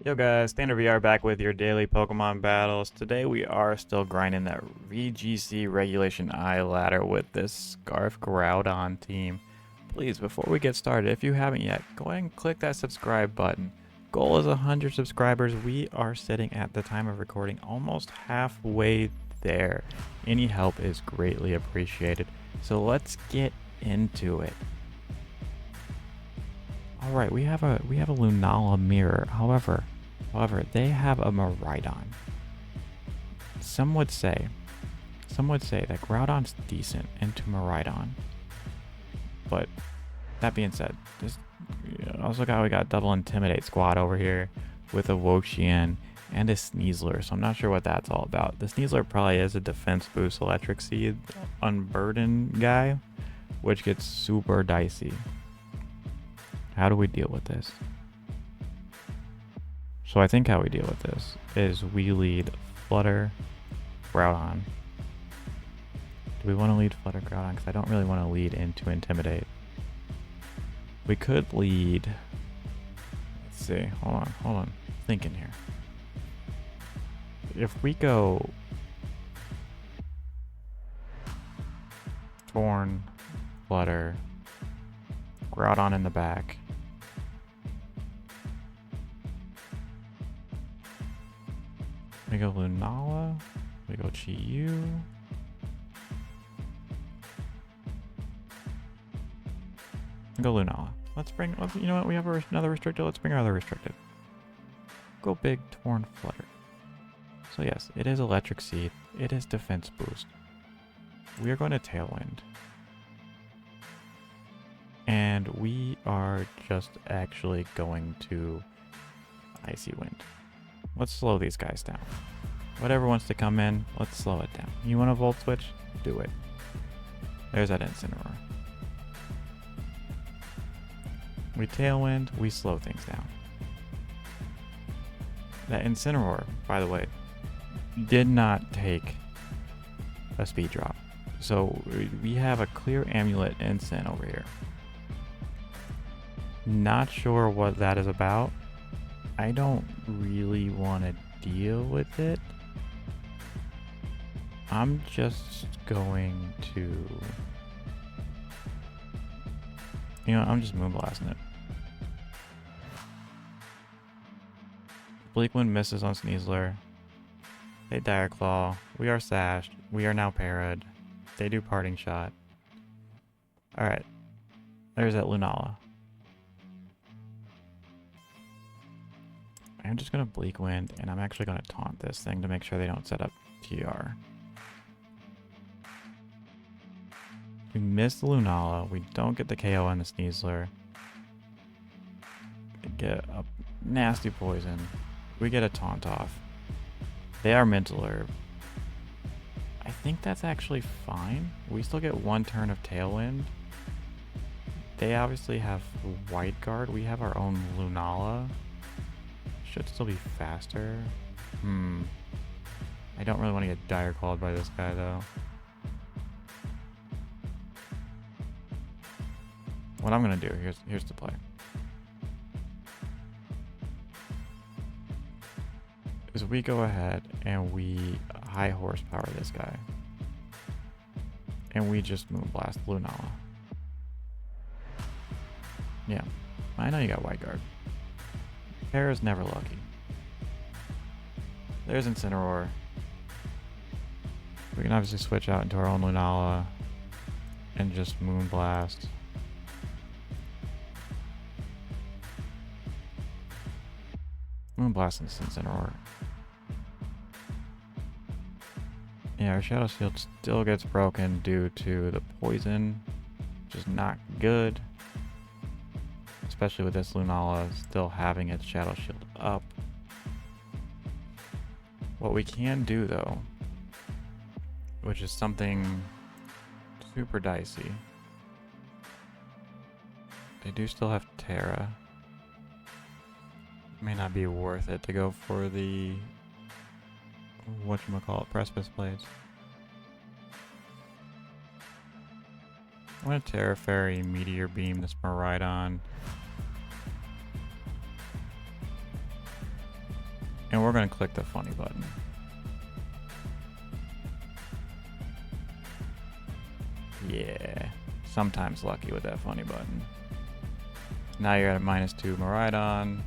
Yo guys, StandardVR back with your daily Pokemon battles. Today we are still grinding that VGC Regulation I ladder with this Scarf Groudon team. Please, before we get started, if you haven't yet, go ahead and click that subscribe button. Goal is 100 subscribers. We are sitting at the time of recording almost halfway there. Any help is greatly appreciated. So let's get into it. Alright, we have a Lunala mirror. However, they have a Miraidon. Some would say that Groudon's decent into Miraidon. But that being said, we got double Intimidate squad over here with a Woxian and a Sneasler, so I'm not sure what that's all about. The Sneasler probably is a defense boost Electric Seed Unburden guy, which gets super dicey. How do we deal with this? So I think how we deal with this is we lead Flutter Groudon. Do we want to lead Flutter Groudon? Because I don't really want to lead into Intimidate. We could lead... Let's see. Hold on. Thinking here. If we go... Torn, Flutter, Groudon in the back... We go Lunala, we go Chi-Yu. We go Lunala. You know what, we have another restricted, let's bring our other restricted. Go big, Torn, Flutter. So yes, it is Electric Seed, it is defense boost. We are going to Tailwind. And we are just actually going to Icy Wind. Let's slow these guys down. Whatever wants to come in, let's slow it down. You want a Volt Switch? Do it. There's that Incineroar. We Tailwind, we slow things down. That Incineroar, by the way, did not take a speed drop. So we have a clear Amulet Incin over here. Not sure what that is about. I don't really want to deal with it. I'm just going to... I'm just Moonblasting it. Bleak Wind misses on Sneasler. They Dire Claw. We are sashed. We are now parried. They do Parting Shot. Alright. There's that Lunala. I'm just going to Bleak Wind, and I'm actually going to taunt this thing to make sure they don't set up TR. We miss the Lunala. We don't get the KO on the Sneasler. We get a nasty poison. We get a taunt off. They are Mental Herb. I think that's actually fine. We still get one turn of Tailwind. They obviously have White Guard. We have our own Lunala. Should still be faster. I don't really want to get Dire Clawed by this guy though. What I'm gonna do, here's the play. Is we go ahead and we high horsepower this guy. And we just Moonblast Lunala. Yeah, I know you got White Guard. Terra's never lucky. There's Incineroar. We can obviously switch out into our own Lunala and just Moonblast. Moonblast into Incineroar. Yeah, our Shadow Shield still gets broken due to the poison, which is not good. Especially with this Lunala still having its Shadow Shield up. What we can do though, which is something super dicey. They do still have Terra. May not be worth it to go for the Precipice Blades. I'm gonna Terra Fairy Meteor Beam this Miraidon. And we're going to click the funny button. Yeah, sometimes lucky with that funny button. Now you're at a -2 Miraidon.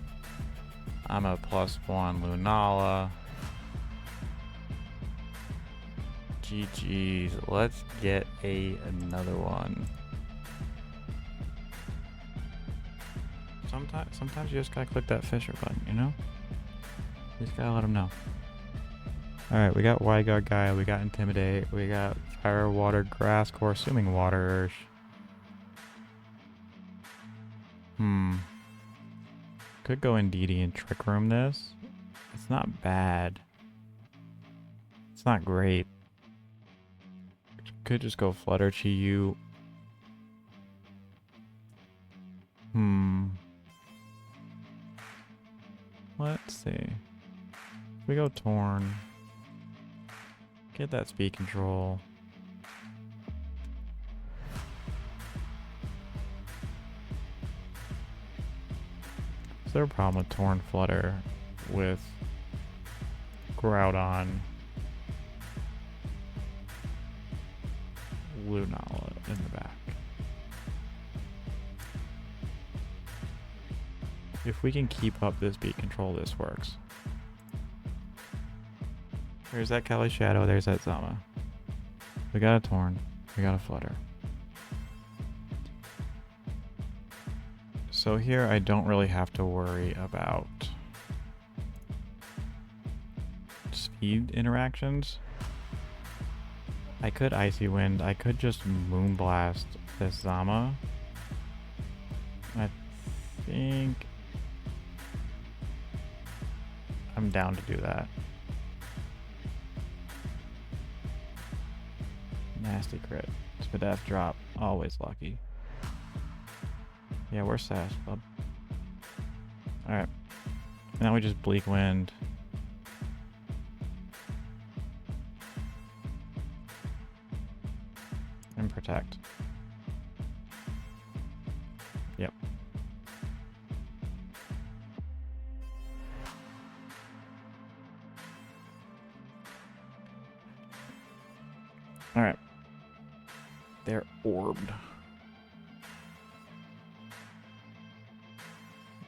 I'm a +1 Lunala. GG's. Let's get another one. Sometimes you just gotta click that Fisher button, you know? You just gotta let them know. Alright, we got Wide Guard Guy, we got Intimidate, we got Fire, Water, Grass Core, assuming Water. Could go in DD and Trick Room this. It's not bad. It's not great. Could just go Flutter Chi-Yu. Let's see. We go Torn. Get that speed control. Is there a problem with Torn Flutter with Groudon, Lunala in the back? If we can keep up this beat control, this works. There's that Kelly Shadow, there's that Zama. We got a Torn, we got a Flutter. So here I don't really have to worry about speed interactions. I could Icy Wind, I could just Moonblast this Zama. I think I'm down to do that. Nasty crit. Spadef drop. Always lucky. Yeah, we're sass, bub. Alright. Now we just Bleak Wind. And Protect. Yep. Alright. They're orbed.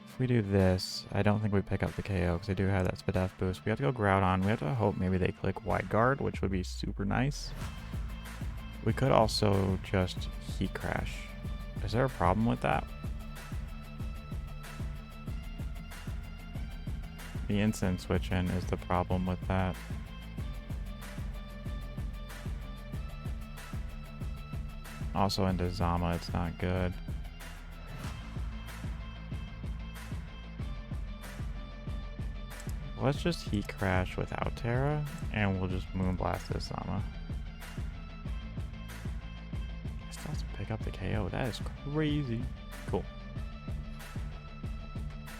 If we do this, I don't think we pick up the KO because I do have that Spadef boost. We have to go Groudon. We have to hope maybe they click Wide Guard, which would be super nice. We could also just Heat Crash. Is there a problem with that? The instant switch in is the problem with that. Also into Zama, it's not good. Let's just Heat Crash without Terra, and we'll just Moonblast this Zama. I still have to pick up the KO. That is crazy. Cool.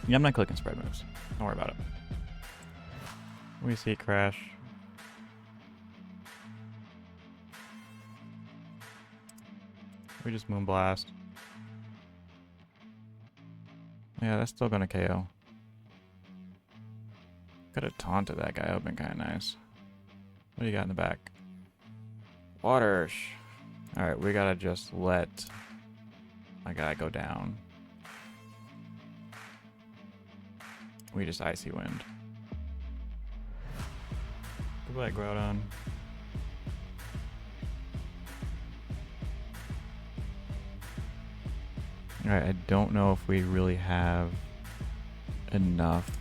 Yeah, I'm not clicking spread moves. Don't worry about it. We Heat Crash. We just Moonblast. Yeah, that's still gonna KO. Could have taunted that guy. That would have been kind of nice. What do you got in the back? Watersh. Alright, we gotta just let my guy go down. We just Icy Wind. Goodbye, Groudon. Alright, I don't know if we really have enough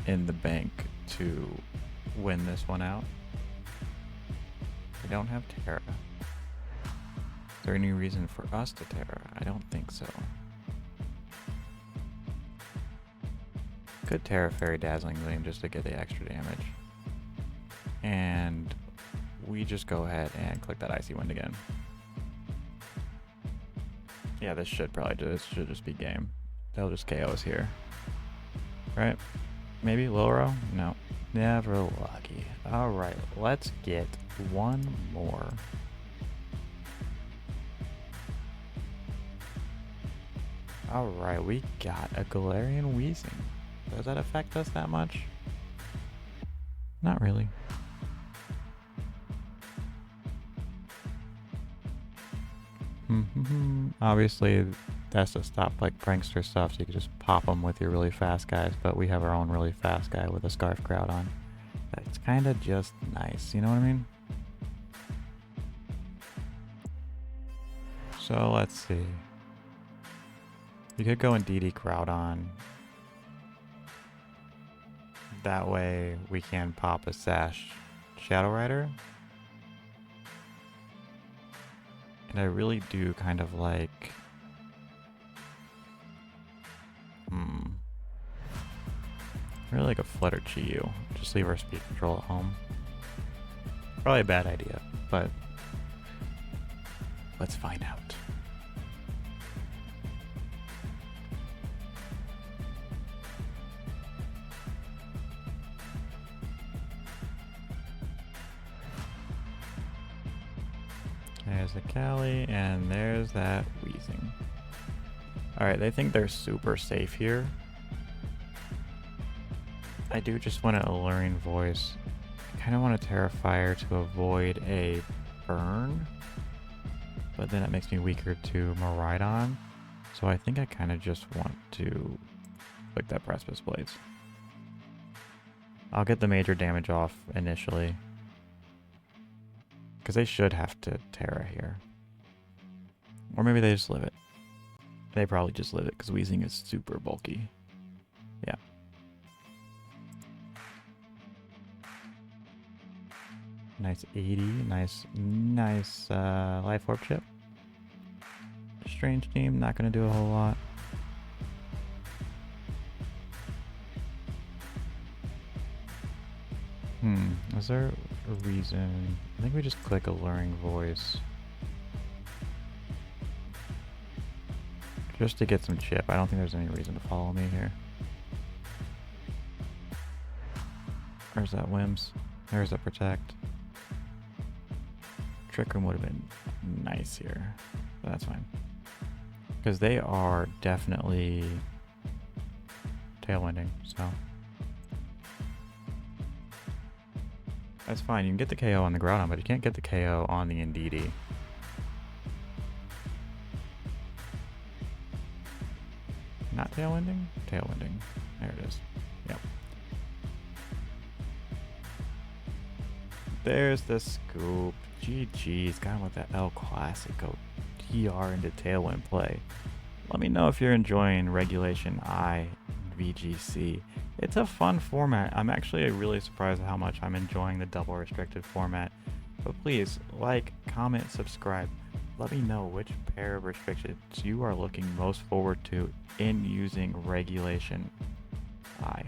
in the bank to win this one out. We don't have Terra. Is there any reason for us to Terra? I don't think so. Could Terra Fairy Dazzling Gleam just to get the extra damage. And we just go ahead and click that Icy Wind again. Yeah, this should just be game. They'll just KO us here. Right? Maybe Loro? No. Never lucky. Alright, let's get one more. Alright, we got a Galarian Weezing. Does that affect us that much? Not really. Obviously, that's to stop like prankster stuff, so you can just pop them with your really fast guys, but we have our own really fast guy with a scarf crowd on. That's kind of just nice, you know what I mean? So let's see. You could go and DD crowd on. That way we can pop a Sash Shadow Rider. And I really do kind of like... I really like a Flutter Chiyu. Just leave our speed control at home. Probably a bad idea, but let's find out. There's the Cali, and there's that Wheezing. Alright, they think they're super safe here. I do just want an Alluring Voice. I kind of want a Terrifier to avoid a burn, but then it makes me weaker to Miraidon. So I think I kind of just want to click that Precipice Blades. I'll get the major damage off initially, because they should have to Terra here. Or maybe they just live it. They probably just live it, because Wheezing is super bulky. Yeah. Nice 80, nice Life Orb chip. Strange team, not gonna do a whole lot. Is there a reason? I think we just click Alluring Voice. Just to get some chip. I don't think there's any reason to follow me here. Where's that Whims? There's a Protect. Trick Room would have been nice here, but that's fine. Because they are definitely tailwinding, so. That's fine, you can get the KO on the Groudon, but you can't get the KO on the Indeedee. Not tailwinding? Tailwinding. There it is. Yep. There's the scoop. GG's. Got him with that El Clasico TR into Tailwind play. Let me know if you're enjoying Regulation I VGC. It's a fun format. I'm actually really surprised at how much I'm enjoying the double restricted format. But please, like, comment, subscribe. Let me know which pair of restrictions you are looking most forward to in using Regulation I.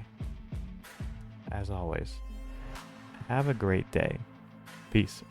As always, have a great day. Peace.